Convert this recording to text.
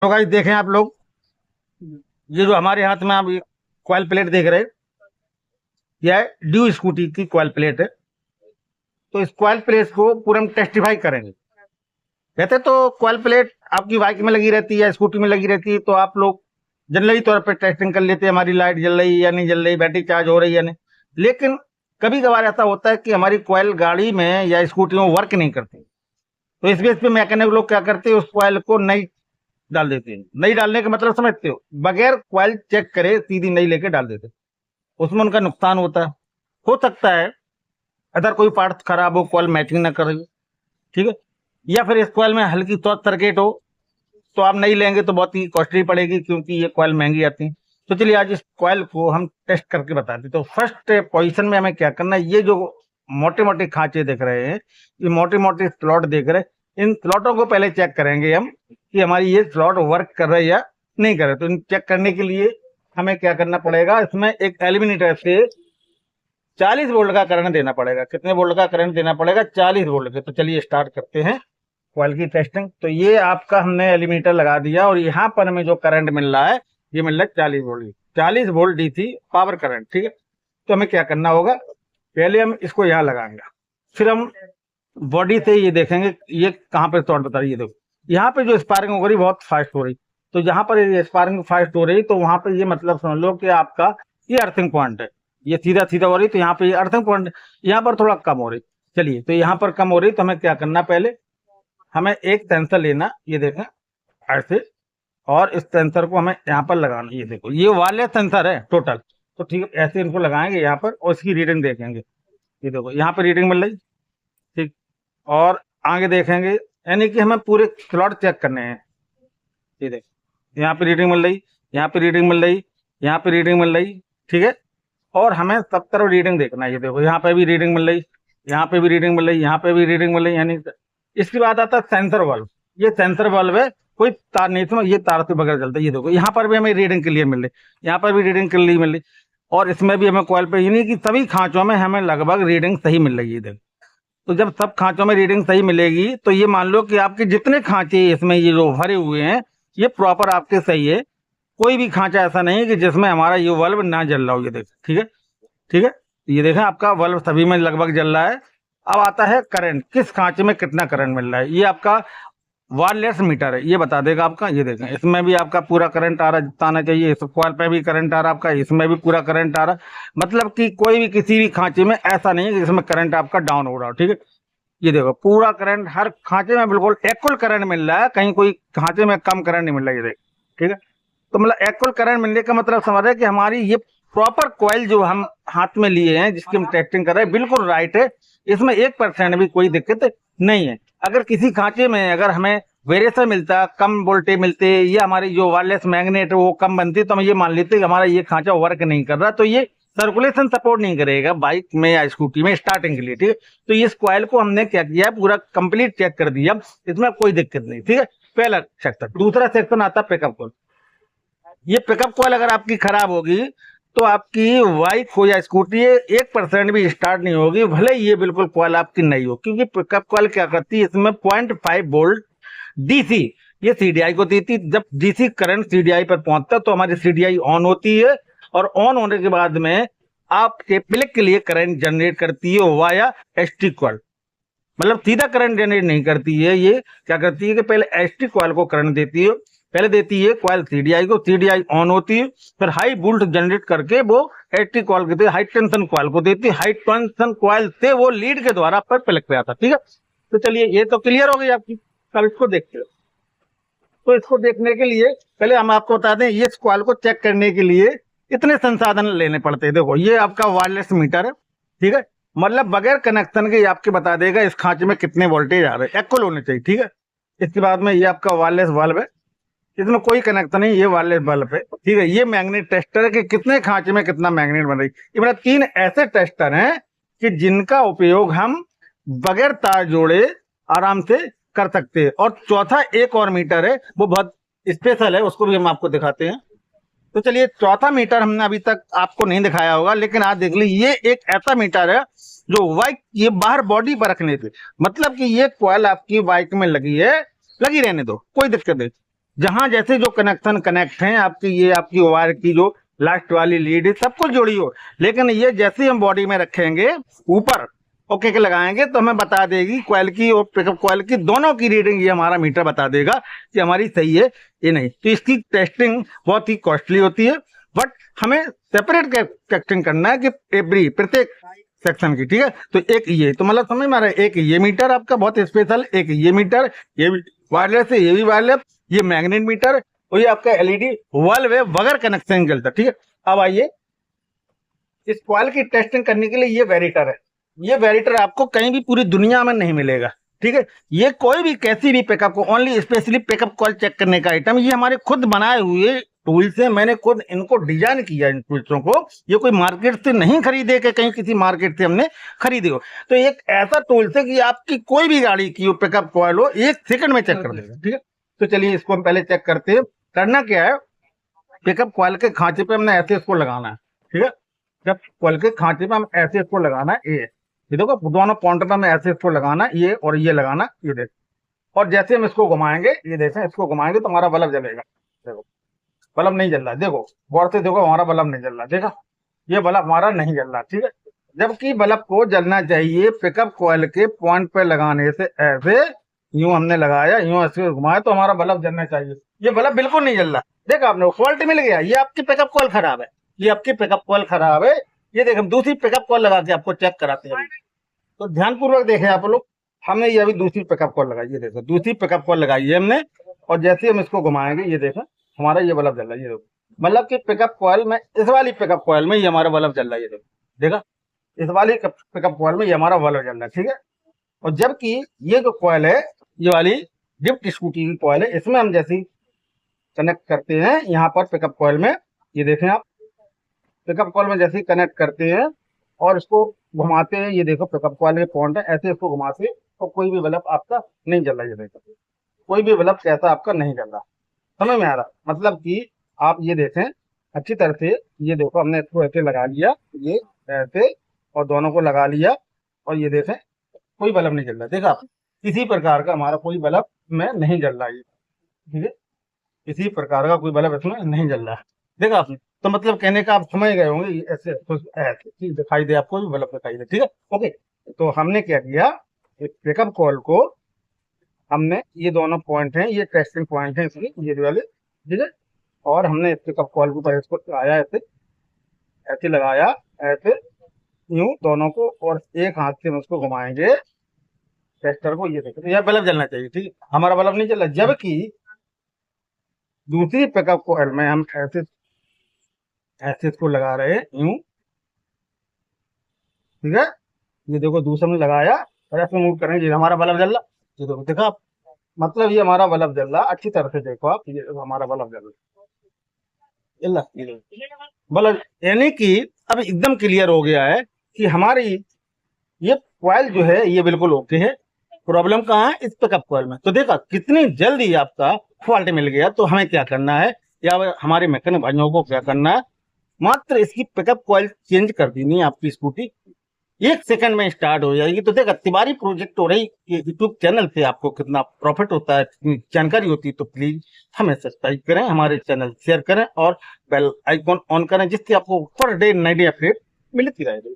तो गाइस देखें आप लोग, ये जो हमारे हाथ में आप ये कॉइल प्लेट देख रहे हैं, यह ड्यू स्कूटी की कॉइल प्लेट है। तो इस कॉइल प्लेट को पूरा हम टेस्टिफाई करेंगे। कहते तो कॉइल प्लेट आपकी बाइक में लगी रहती है, स्कूटी में लगी रहती है, तो आप लोग जनरली तौर पर टेस्टिंग कर लेते हैं, हमारी लाइट जल रही है या नहीं जल रही, बैटरी चार्ज हो रही है या नहीं। लेकिन कभी कभार ऐसा होता है कि हमारी कॉइल गाड़ी में या स्कूटी में वर्क नहीं करती। तो इस बेस पे मैकेनिक लोग क्या करते हैं, उस कॉइल को नई डाल देते हैं। नई डालने का मतलब समझते हो, बगैर कॉइल चेक करे सीधी नई लेके डाल देते हैं। उसमें उनका नुकसान होता है। हो सकता है अगर कोई पार्ट खराब हो, कॉइल मैचिंग ना कर रही हो, ठीक है, या फिर इस कॉइल में हल्की शॉर्ट सर्किट हो, तो आप नहीं लेंगे तो बहुत ही कॉस्टली पड़ेगी, क्योंकि ये कॉइल महंगी आती है। तो चलिए आज इस कॉइल को हम टेस्ट करके बताते हैं। तो फर्स्ट पोजीशन में हमें क्या करना है, ये जो मोटे मोटे खांचे देख रहे हैं, ये मोटे मोटे स्लॉट देख रहे हैं, इन स्लॉटों को पहले चेक करेंगे हम कि हमारी ये स्लॉट वर्क कर रहे या नहीं कर रहे। तो इन चेक करने के लिए हमें क्या करना पड़ेगा, इसमें एक एलिमिनेटर से 40 वोल्ट का करंट देना पड़ेगा। कितने वोल्ट का करंट देना पड़ेगा? 40 वोल्ट के। तो चलिए स्टार्ट करते हैं कॉइल की टेस्टिंग। तो ये आपका हमने एलिमिनेटर लगा दिया और यहाँ पर हमें जो करंट मिल रहा है, ये मिल रहा है 40 volt, 40 volt DC power current, ठीक है। तो हमें क्या करना होगा, पहले हम इसको यहाँ लगाएंगे, फिर हम बॉडी से ये देखेंगे ये कहाँ पे शॉर्ट बता रही है। देखो यहाँ पे जो स्पार्किंग हो रही बहुत फास्ट हो रही, तो जहां पर ये स्पार्किंग फास्ट हो रही तो वहां पे ये मतलब समझ लो कि आपका ये अर्थिंग पॉइंट है। ये सीधा सीधा हो रही तो यहाँ पे ये अर्थिंग पॉइंट, यहाँ पर थोड़ा कम हो रही। चलिए, तो यहाँ पर कम हो रही तो हमें क्या करना, पहले हमें एक सेंसर लेना, ये देखें ऐसे, और इस सेंसर को हमें यहाँ पर लगाना। ये देखो ये वाले सेंसर है टोटल, तो ठीक है, ऐसे इनको लगाएंगे यहाँ पर और इसकी रीडिंग देखेंगे। ये देखो यहाँ पर रीडिंग मिल रही, ठीक। और आगे देखेंगे, यानी कि हमें पूरे स्लॉट चेक करने हैं। ये देखो यहाँ पे रीडिंग मिल रही, यहाँ पे रीडिंग मिल रही, यहाँ पे रीडिंग मिल रही, ठीक है। और हमें सब तरफ रीडिंग देखना है। ये देखो यहाँ पे भी रीडिंग मिल रही, यहाँ पे भी रीडिंग मिल रही, यहाँ पे भी रीडिंग मिल रही। यानी इसके बाद आता है सेंसर बल्ब। ये सेंसर बल्ब है, कोई तार नहीं, इसमें ये तार से बगैर चलता है। ये देखो यहाँ पर भी हमें रीडिंग क्लियर मिल रही, यहाँ पर भी रीडिंग क्लियर मिल रही, और इसमें भी हमें कॉइल पे, यानी कि सभी खांचों में हमें लगभग रीडिंग सही मिल रही है। देखो, तो जब सब खांचों में रीडिंग सही मिलेगी तो ये मान लो कि आपके जितने खांचे इसमें ये जो भरे हुए हैं ये प्रॉपर आपके सही है। कोई भी खांचा ऐसा नहीं है कि जिसमें हमारा ये बल्ब ना जल रहा हो। ये देखो, ठीक है, ठीक है, ये देखें आपका बल्ब सभी में लगभग जल रहा है। अब आता है करंट, किस खांचे में कितना करंट मिल रहा है। ये आपका वायरलेस मीटर है, ये बता देगा आपका। ये देखें इसमें भी आपका पूरा करंट आ रहा है जितना आना चाहिए, इस कॉइल पे भी करंट आ रहा है आपका, इसमें भी पूरा करंट आ रहा है। मतलब कि कोई भी किसी भी खांचे में ऐसा नहीं है कि इसमें करंट आपका डाउन हो रहा हो, ठीक है। ये देखो पूरा करंट हर खांचे में बिल्कुल इक्वल करंट मिल रहा है, कहीं कोई खांचे में कम करंट नहीं मिल रहा है। ये देख, ठीक है। तो मतलब इक्वल करंट मिलने का मतलब समझ रहे हैं कि हमारी ये प्रॉपर कॉइल जो हम हाथ में लिए हैं, जिसकी हम टेस्टिंग कर रहे हैं, बिल्कुल राइट है। इसमें 1% भी कोई दिक्कत नहीं है। अगर किसी खांचे में अगर हमें वेरिएशन मिलता, कम वोल्टेज मिलते, या हमारी जो वायरलेस मैग्नेट है वो कम बनती, तो हम ये मान लेते कि हमारा ये खांचा वर्क नहीं कर रहा, तो ये सर्कुलेशन सपोर्ट नहीं करेगा बाइक में या स्कूटी में स्टार्टिंग के लिए, ठीक है। तो इस कॉइल को हमने क्या किया है, पूरा कंप्लीट चेक कर दिया, इसमें कोई दिक्कत नहीं, ठीक है। पहला सेक्शन। दूसरा सेक्शन आता है पिकअप कॉइल। ये पिकअप कॉइल अगर आपकी खराब होगी तो आपकी बाइक हो या स्कूटी 1% भी स्टार्ट नहीं होगी, भले ये बिल्कुल कॉइल आपकी नहीं हो। क्योंकि पिकअप कॉइल क्या करती है, इसमें 0.5 वोल्ट डीसी ये सीडीआई को देती। जब डीसी करंट सीडीआई पर पहुंचता है तो हमारी सीडीआई ऑन होती है, और ऑन होने के बाद में आपके प्लग के लिए करंट जनरेट करती है वाया एसटी कॉइल। मतलब सीधा करंट जनरेट नहीं करती है, ये क्या करती है कि पहले एसटी कॉइल को करंट देती है, पहले देती है कॉइल सीडीआई को, सीडीआई ऑन होती है, फिर हाई वोल्ट जनरेट करके वो एसटी कॉइल के हाई टेंशन कॉइल को देती है, हाई टेंशन कॉइल से वो लीड के द्वारा पर प्लग पे आता, ठीक है। तो चलिए ये तो क्लियर हो गई आपकी। अब इसको देखते हो, तो इसको देखने के लिए पहले हम आपको बता दें, ये कॉइल को चेक करने के लिए इतने संसाधन लेने पड़ते हैं। देखो ये आपका वायरलेस मीटर है, ठीक है, मतलब बगैर कनेक्शन के आपके बता देगा इस खांचे में कितने वोल्टेज आ रहे हैं, इक्वल होने चाहिए, ठीक है। इसके बाद में ये आपका वायरलेस बल्ब है, इसमें कोई कनेक्शन नहीं, ये वायरलेस बल्ब है, ठीक है। ये मैग्नेट टेस्टर है कि कितने खांचे में कितना मैग्नेट बन रही। ये मतलब 3 ऐसे टेस्टर हैं कि जिनका उपयोग हम बगैर तार जोड़े आराम से कर सकते हैं। और चौथा एक और मीटर है, वो बहुत स्पेशल है, उसको भी हम आपको दिखाते हैं। तो चलिए चौथा मीटर हमने अभी तक आपको नहीं दिखाया होगा, लेकिन आज देख लीजिए, ये एक ऐसा मीटर है जो बाइक ये बाहर बॉडी पर रखने से, मतलब कि ये कॉइल आपकी बाइक में लगी है, लगी रहने दो, कोई दिक्कत नहीं। जहां जैसे जो कनेक्शन कनेक्ट हैं आपकी, ये आपकी वायर की जो लास्ट वाली लीड है सब कुछ जुड़ी हो, लेकिन ये जैसे हम बॉडी में रखेंगे ऊपर ओके के लगाएंगे तो हमें बता देगी कॉइल की और पिकअप कॉइल की दोनों की रीडिंग, ये हमारा मीटर बता देगा कि हमारी सही है ये नहीं। तो इसकी टेस्टिंग बहुत ही कॉस्टली होती है, बट हमें सेपरेट टेस्टिंग करना है कि प्रत्येक सेक्शन की, ठीक है। तो एक ये तो मतलब समझ में आ रहा है, एक ये मीटर आपका बहुत स्पेशल, एक ये मीटर, ये भी वायरलेस है, ये भी वायरलेस, ये मैग्नेट मीटर और ये आपका एलईडी बल्ब है बगैर कनेक्शन चलता, ठीक है। अब आइए इस कॉइल की टेस्टिंग करने के लिए ये वेरिएटर है, ये वेरिएटर आपको कहीं भी पूरी दुनिया में नहीं मिलेगा, ठीक है। ये कोई भी कैसी भी पिकअप को only specially pickup coil check करने का आइटम, ये हमारे खुद बनाए हुए टूल्स है, मैंने खुद इनको डिजाइन किया इन टूल्सों को, ये कोई मार्केट से नहीं खरीदे कि कहीं किसी मार्केट से हमने खरीदे हो। तो एक ऐसा टूल्स है कि आपकी कोई भी गाड़ी की पिकअप कॉइल हो 1 सेकंड में चेक कर देगा, ठीक है। तो चलिए इसको हम पहले चेक करते हैं। करना क्या है, पिकअप कॉइल के खांचे पे हमने ऐसे इसको लगाना है, ठीक है। जब कॉइल के खांचे पे हम ऐसे इसको लगाना है, ये देखो दोनों पॉइंट पे हमें ऐसे इसको लगाना है, ये और ये लगाना, ये देखो। और जैसे हम इसको घुमाएंगे, ये देखें इसको घुमाएंगे तो हमारा बल्ब जलेगा, देखो बल्ब नहीं जल रहा, देखो गौर से देखो हमारा बल्ब नहीं जल रहा, देखा ये बल्ब हमारा नहीं जल रहा, ठीक है। जबकि बल्ब को जलना चाहिए पिकअप कॉइल के पॉइंट पे लगाने से, ऐसे यूं हमने लगाया, यूं ऐसे घुमाया तो हमारा बल्ब जलना चाहिए, ये बल्ब बिल्कुल नहीं जल रहा। देखा आपने फॉल्ट मिल गया, ये आपकी पिकअप कॉइल खराब है, ये आपकी पिकअप कॉइल खराब है। ये देख हम दूसरी पिकअप कॉइल लगा के आपको चेक कराते हैं, तो ध्यानपूर्वक देखें आप लोग। हमने ये अभी दूसरी पिकअप कॉइल लगाई, ये देखो दूसरी पिकअप कॉइल लगाई है हमने, और जैसे हम इसको घुमाएंगे ये देखो हमारा ये बल्ब जल रहा है, ये देखो मतलब कि पिकअप कॉइल में, इस वाली पिकअप कॉइल में ये हमारा बल्ब जल रहा है, ये देखो देखा इस वाली पिकअप कॉइल में ये हमारा बल्ब जल रहा है, ठीक है। और जबकि ये जो कॉइल है, ये वाली गिफ्ट स्कूटी की कॉइल है, इसमें हम जैसे कनेक्ट करते हैं यहाँ पर पिकअप कॉइल में, ये देखें आप पिकअप कॉइल में जैसे कनेक्ट करते हैं और इसको घुमाते हैं, ये देखो पिकअप कॉइल के पॉइंट है, ऐसे इसको घुमाते तो कोई भी बल्ब आपका नहीं जल रहा, ये देखो कोई भी बल्ब कैसा आपका नहीं जल रहा, समझ में आ रहा। मतलब कि आप ये देखें अच्छी तरह से, ये देखो हमने इसको ऐसे लगा लिया, ये ऐसे और दोनों को लगा लिया, और ये देखें कोई बल्ब नहीं जल रहा, देखा आप किसी प्रकार का हमारा कोई बल्ब में नहीं जल रहा है, ठीक है, किसी प्रकार का कोई बल्ब इसमें नहीं जल रहा है, देखा आपने। तो मतलब कहने का आप समझ गए होंगे, ऐसे ऐसे चीज दिखाई दे आपको, भी बल्ब दिखाई दे, ठीक है ओके। तो हमने क्या किया, एक पिकअप कॉइल को हमने, ये दोनों पॉइंट हैं, ये टेस्टिंग पॉइंट है इसके, ये वाले, ठीक है। और हमने इस पिकअप कॉइल के ऊपर इसको लगाया, ऐसे ऐसे लगाया, ऐसे यूं दोनों को, और एक हाथ से हम उसको घुमाएंगे टेस्टर को, ये देखो यह बल्ब जलना चाहिए, ठीक है, हमारा बल्ब नहीं जल रहा। जबकि दूसरी पिकअप कॉइल में हम ऐसे ऐसे इसको लगा रहे हैं यूं, ठीक है। ये देखो दूसरा में लगाया और ऐसे मूव करेंगे, हमारा बल्ब जल रहा, ये देखो देखा आप, मतलब ये हमारा बल्ब जल रहा, अच्छी तरह से देखो आप, ये हमारा बल्ब जल रहा, बल्ब, यानी कि अब एकदम क्लियर हो गया है कि हमारी ये कॉइल जो है ये बिल्कुल ओके है। प्रॉब्लम कहाँ है, इस पिकअप कॉइल में। तो देखा कितनी जल्दी आपका फॉल्ट मिल गया। तो हमें क्या करना है, या हमारे मैकेनिक भाइयों को क्या करना है, मात्र इसकी पिकअप कॉइल चेंज कर देनी है, आपकी स्कूटी 1 सेकंड में स्टार्ट हो जाएगी। तो देखा तिवारी प्रोजेक्ट हो रही यूट्यूब चैनल से आपको कितना प्रॉफिट होता है, कितनी जानकारी होती है। तो प्लीज हमें सब्सक्राइब करें, हमारे चैनल शेयर करें और बेल आइकॉन ऑन करें, जिससे आपको पर डे नई अपडेट मिलती रहेगी।